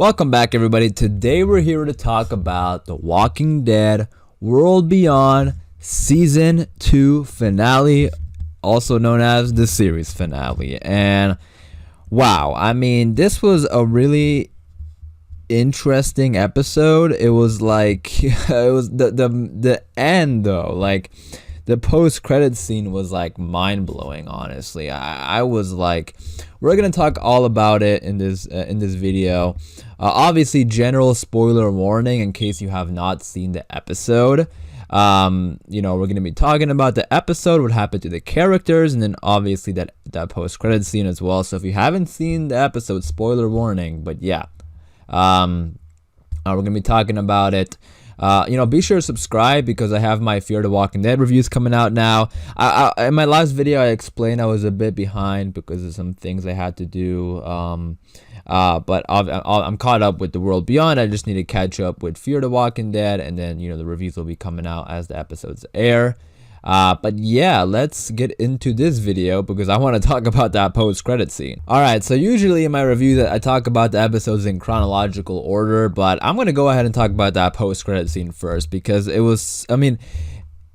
Welcome back, everybody. Today we're here to talk about The Walking Dead World Beyond Season 2 finale, also known as the series finale. And wow, I mean, this was a really interesting episode. It was like it was the end though. Like the post-credit scene was like mind-blowing, honestly. I was like, we're gonna talk all about it in this video. Obviously, general spoiler warning in case you have not seen the episode. We're gonna be talking about the episode, what happened to the characters, and then obviously that post-credit scene as well. So if you haven't seen the episode, spoiler warning. But yeah, we're gonna be talking about it. Be sure to subscribe because I have my Fear the Walking Dead reviews coming out now. In my last video, I explained I was a bit behind because of some things I had to do. But I'm caught up with The World Beyond. I just need to catch up with Fear the Walking Dead, and then the reviews will be coming out as the episodes air. But yeah, let's get into this video because I want to talk about that post-credit scene. Alright, so usually in my review I talk about the episodes in chronological order, but I'm going to go ahead and talk about that post-credit scene first because it was,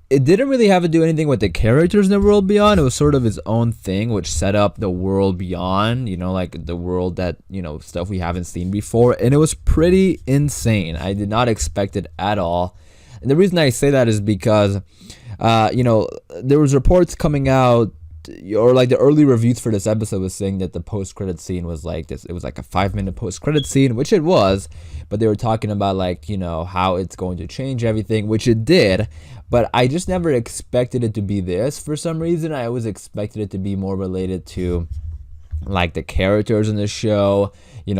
it didn't really have to do anything with the characters in The World Beyond. It was sort of its own thing, which set up the world beyond, like the world that, stuff we haven't seen before. And it was pretty insane. I did not expect it at all. And the reason I say that is because there was reports coming out, or like the early reviews for this episode was saying that the post-credit scene was like this. It was like a 5-minute post-credit scene, which it was, but they were talking about like, how it's going to change everything, which it did. But I just never expected it to be this. For some reason, I always expected it to be more related to like the characters in the show,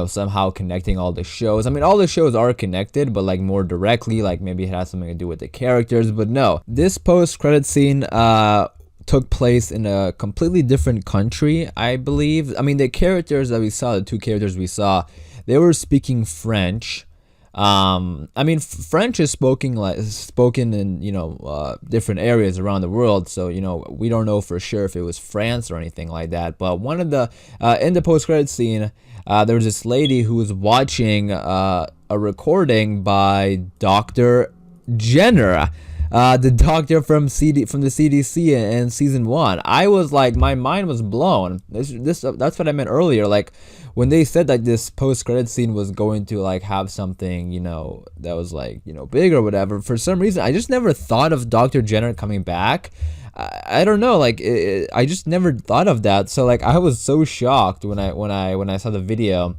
somehow connecting all the shows. I mean, all the shows are connected, but like more directly, like maybe it has something to do with the characters. But no, this post-credit scene took place in a completely different country, I believe. I mean, the characters that we saw, the two characters we saw, they were speaking French. French is spoken in different areas around the world, so we don't know for sure if it was France or anything like that. But one of the in the post-credit scene, there was this lady who was watching a recording by Dr. Jenner, the doctor from the CDC in season 1. I was like, my mind was blown. That's what I meant earlier. Like when they said that this post-credit scene was going to like have something, that was like, big or whatever. For some reason, I just never thought of Dr. Jenner coming back. I don't know, like I just never thought of that. So like I was so shocked when I saw the video.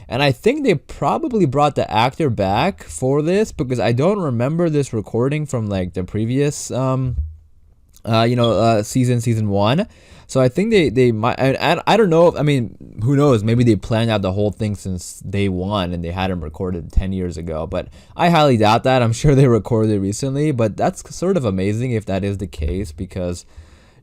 And I think they probably brought the actor back for this because I don't remember this recording from like the previous season 1. So I think they might, and I don't know, who knows, maybe they planned out the whole thing since day one and they had him recorded 10 years ago, but I highly doubt that. I'm sure they recorded it recently, but that's sort of amazing if that is the case because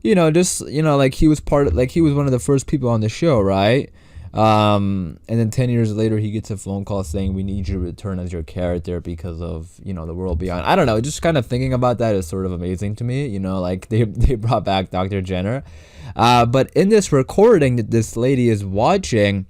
like he was one of the first people on the show, right? And then 10 years later he gets a phone call saying we need you to return as your character because of the world beyond. I don't know, just kind of thinking about that is sort of amazing to me, like they brought back Dr. Jenner. But in this recording that this lady is watching,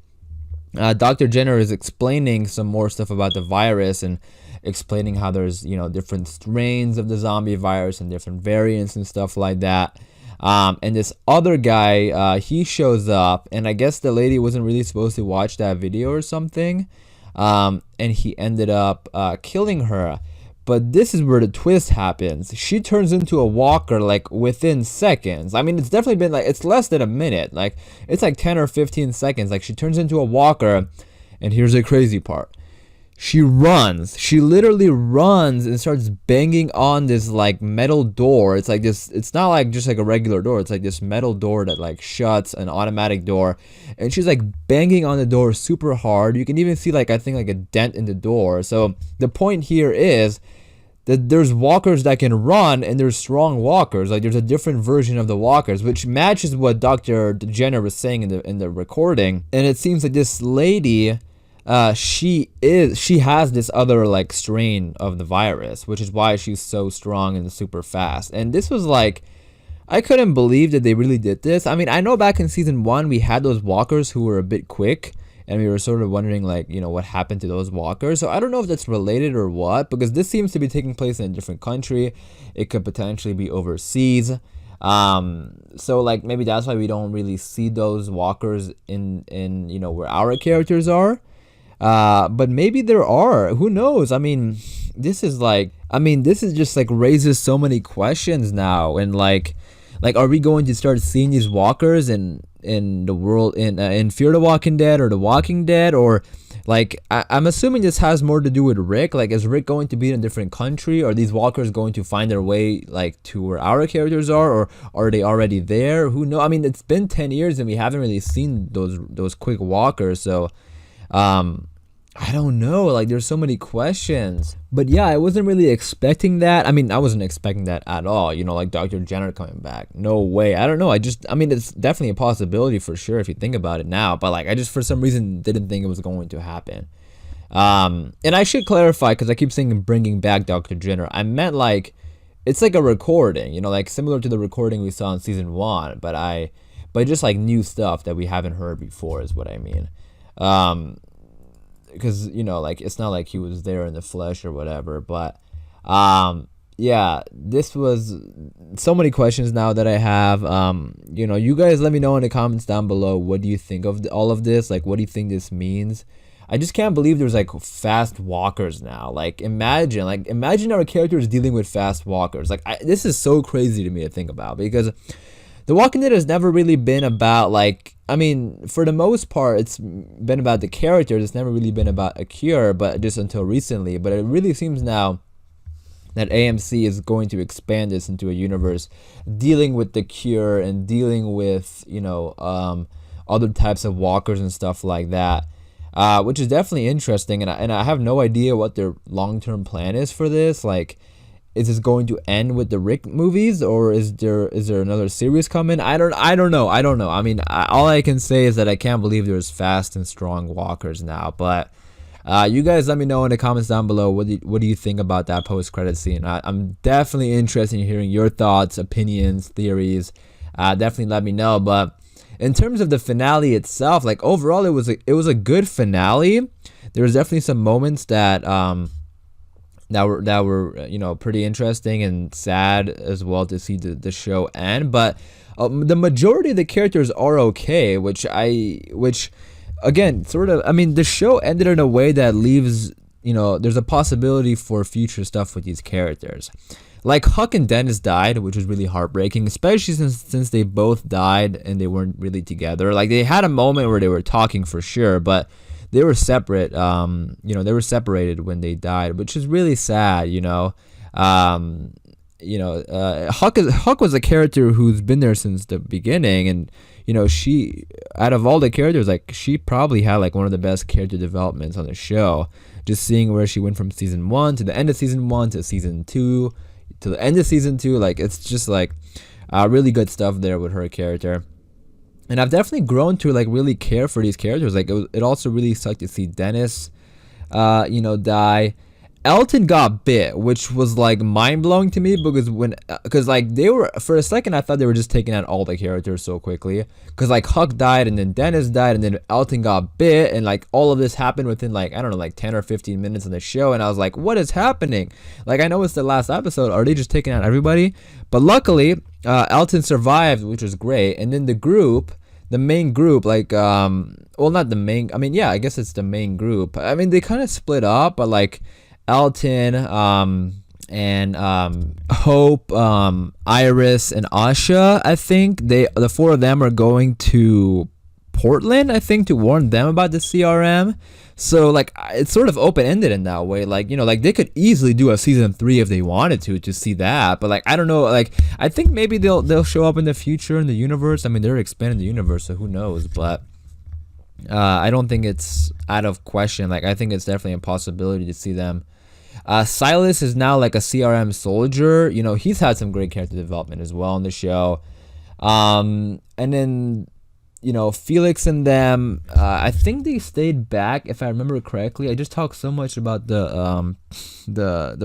Dr. Jenner is explaining some more stuff about the virus and explaining how there's different strains of the zombie virus and different variants and stuff like that. And this other guy, he shows up, and I guess the lady wasn't really supposed to watch that video or something, and he ended up killing her. But this is where the twist happens. She turns into a walker like within seconds. It's definitely been like, it's less than a minute. Like it's like 10 or 15 seconds. Like she turns into a walker, and here's the crazy part. She runs. She literally runs and starts banging on this like metal door. It's like this. It's not like just like a regular door. It's like this metal door that like shuts, an automatic door. And she's like banging on the door super hard. You can even see like, I think like a dent in the door. So the point here is that there's walkers that can run and there's strong walkers. Like there's a different version of the walkers, which matches what Dr. Jenner was saying in the recording. And it seems like this lady, she has this other like strain of the virus, which is why she's so strong and super fast. And this was like, I couldn't believe that they really did this. I know back in season 1 we had those walkers who were a bit quick and we were sort of wondering, like, what happened to those walkers. So I don't know if that's related or what, because this seems to be taking place in a different country. It could potentially be overseas. So like maybe that's why we don't really see those walkers in where our characters are. But maybe there are. Who knows? I mean, this is just like raises so many questions now, and like are we going to start seeing these walkers in the world in Fear the Walking Dead or The Walking Dead, or like I'm assuming this has more to do with Rick. Like, is Rick going to be in a different country? Are these walkers going to find their way like to where our characters are, or are they already there? Who knows? I mean, it's been 10 years and we haven't really seen those quick walkers, so I don't know, like there's so many questions. But yeah, I wasn't really expecting that. I mean, I wasn't expecting that at all, like Dr. Jenner coming back. No way. I don't know. I mean, it's definitely a possibility for sure if you think about it now, but like I just for some reason didn't think it was going to happen. And I should clarify, because I keep saying bringing back Dr. Jenner. I meant like it's like a recording, like similar to the recording we saw in season 1, but just like new stuff that we haven't heard before is what I mean. Because like it's not like he was there in the flesh or whatever, but yeah, this was so many questions now that I have. You guys let me know in the comments down below, what do you think of all of this? Like, what do you think this means? I just can't believe there's like fast walkers now. Like imagine our characters dealing with fast walkers. Like this is so crazy to me to think about, because The Walking Dead has never really been about, like, I mean, for the most part, it's been about the characters. It's never really been about a cure, but just until recently. But it really seems now that AMC is going to expand this into a universe dealing with the cure and dealing with, other types of walkers and stuff like that, which is definitely interesting. And I have no idea what their long-term plan is for this. Like, is this going to end with the Rick movies, or is there another series coming? I don't know. I mean, all I can say is that I can't believe there's fast and strong walkers now. But you guys let me know in the comments down below, what do you think about that post-credit scene? I'm definitely interested in hearing your thoughts, opinions, theories. Definitely let me know. But in terms of the finale itself, like overall, it was a good finale. There was definitely some moments that were pretty interesting and sad as well to see the show end, but the majority of the characters are okay, which again, sort of, I mean, the show ended in a way that leaves, there's a possibility for future stuff with these characters. Like Huck and Dennis died, which was really heartbreaking, especially since they both died and they weren't really together. Like, they had a moment where they were talking for sure, but they were separate. They were separated when they died, which is really sad. Huck was a character who's been there since the beginning, and she, out of all the characters, like, she probably had like one of the best character developments on the show. Just seeing where she went from season 1 to the end of season 1 to season 2 to the end of season 2, like, it's just like really good stuff there with her character. And I've definitely grown to like really care for these characters. Like, it also really sucked to see Dennis, die. Elton got bit, which was like mind blowing to me, because like they were, for a second I thought they were just taking out all the characters so quickly. Because like Huck died, and then Dennis died, and then Elton got bit, and like all of this happened within like, I don't know, like 10 or 15 minutes of the show, and I was like, what is happening? Like, I know it's the last episode. Are they just taking out everybody? But luckily, Elton survived, which was great. And then the main group, like, not the main, I mean, yeah, I guess it's the main group. I mean, they kind of split up, but like Elton, and Hope, Iris, and Asha, I think the 4 of them are going to Portland, I think, to warn them about the CRM. So like, it's sort of open-ended in that way. Like, like they could easily do a season 3 if they wanted to see that. But like, I don't know, like, I think maybe they'll show up in the future in the universe. I mean, they're expanding the universe, so who knows? But I don't think it's out of question. Like, I think it's definitely a possibility to see them. Silas is now like a CRM soldier. He's had some great character development as well on the show. And then, Felix and them, I think they stayed back, if I remember correctly. I just talked so much about the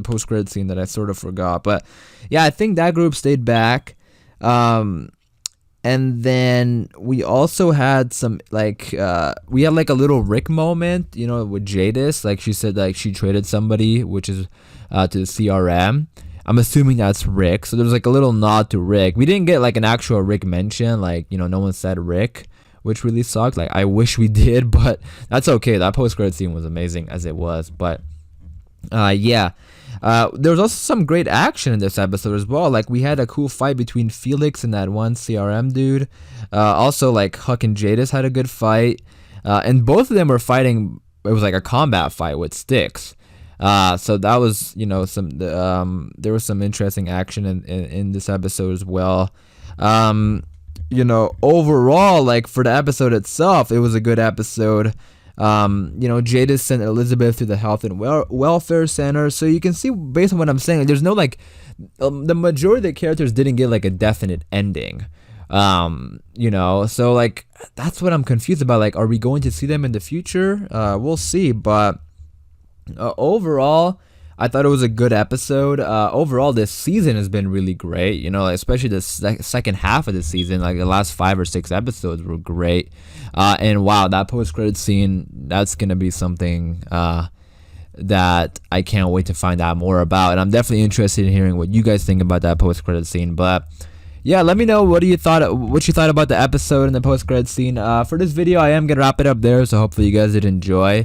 post-credit scene that I sort of forgot. But yeah, I think that group stayed back. And then, Felix and them, I think they stayed back, if I remember correctly. I just talked so much about the post-credit scene that I sort of forgot. But yeah, I think that group stayed back. And then, Felix and them, I think they stayed back, if I remember correctly. I just talked so much about the post-credit scene that I sort of forgot. But yeah, I think that group stayed back. And then we also had some like we had like a little Rick moment, you know, with Jadis. Like she said, like she traded somebody, which is to the CRM. I'm assuming that's Rick. So there's like a little nod to Rick. We didn't get like an actual Rick mention. Like, you know, no one said Rick, which really sucked. Like I wish we did, but that's okay. That post-credit scene was amazing as it was. But yeah. There was also some great action in this episode as well. Like we had a cool fight between Felix and that one CRM dude. Also, like Huck and Jadis had a good fight, and both of them were fighting. It was like a combat fight with sticks. So that was, you know, some there was some interesting action in this episode as well. You know, overall, like for the episode itself, it was a good episode. You know, Jadis sent Elizabeth to the health and welfare center, so you can see based on what I'm saying, like, there's no like the majority of the characters didn't get like a definite ending. You know, so like that's what I'm confused about. Like, are we going to see them in the future? We'll see, but overall, I thought it was a good episode. Overall, this season has been really great. You know, especially the second half of the season. Like the last 5 or 6 episodes were great. And wow, that post-credit scene, that's gonna be something that I can't wait to find out more about. And I'm definitely interested in hearing what you guys think about that post-credit scene. But yeah, let me know what you thought about the episode and the post-credit scene. For this video, I am gonna wrap it up there. So hopefully you guys did enjoy.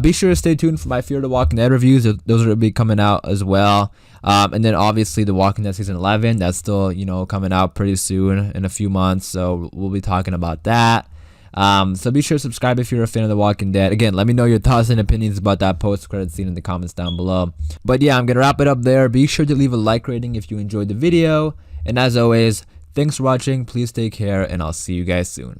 Be sure to stay tuned for my Fear the Walking Dead reviews. Those will be coming out as well. And then obviously The Walking Dead Season 11, that's still, you know, coming out pretty soon in a few months. So we'll be talking about that. So be sure to subscribe if you're a fan of The Walking Dead. Again, let me know your thoughts and opinions about that post-credit scene in the comments down below. But yeah, I'm going to wrap it up there. Be sure to leave a like rating if you enjoyed the video. And as always, thanks for watching. Please take care, and I'll see you guys soon.